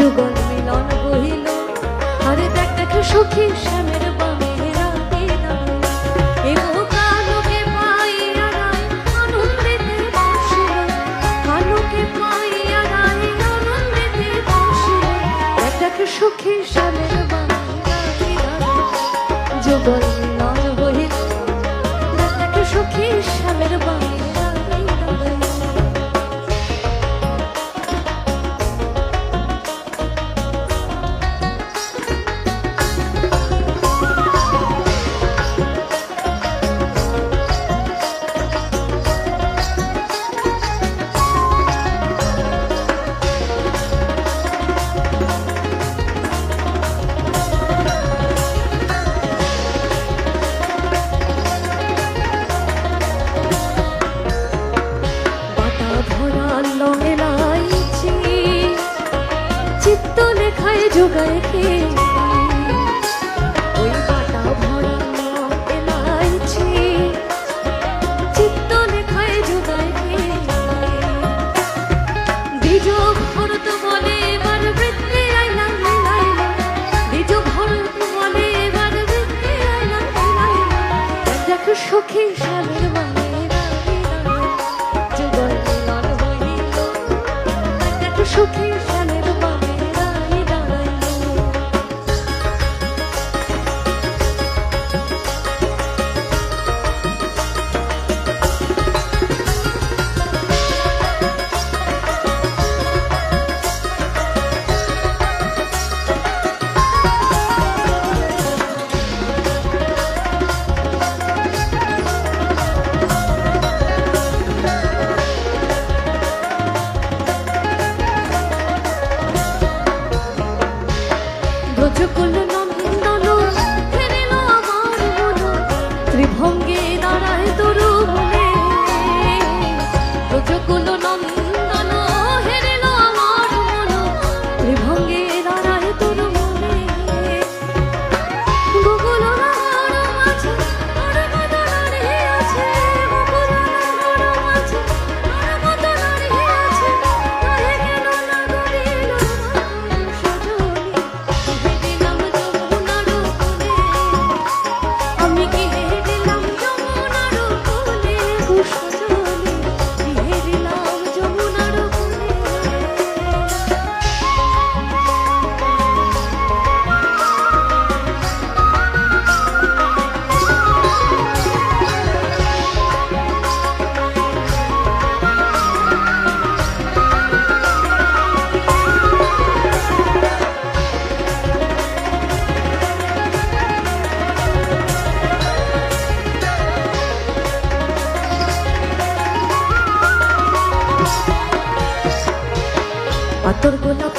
যুগল মিলন বহিল আরে দেখ দেখ সখী শ্যামের বামে রাতে এগো কালোকে পাইয়া রায় আনন্দেতে বসিল কালোকে পাইয়া রায় আনন্দেতে বসিল দেখ দেখ সখী শ্যামের বামে রাতে যুগল মিলন বহিল দেখ দেখ সখী শ্যামের বামে চিত্ত লেখায় যোগায় কে ওই বাটা ভরা এলাইছি চিত্ত লেখায় যোগায় কে বীজ ভরত বলে এবার বৃত্তে আইলাম বীজ ভরত বলে এবার বৃত্তে আইলাম দেখ সখী শ্যামের বামে যুগল মিলন বহিল দেখ সখী শ্যামের বামে ব্রজকুল নন্দন ফেরিল আমার মন ত্রিভঙ্গে দাঁড়ায় তরু মনে ব্রজকুল নন্দন হেরিল আমার মন ত্রিভঙ্গে দাঁড়ায় তরু মনে গোকুল নগর মাঝে নরপদ দাঁড়িয়ে আছে গোকুল নগর মাঝে নরপদ দাঁড়িয়ে আছে কাহে গেল না গরিল পাতর গোলাপ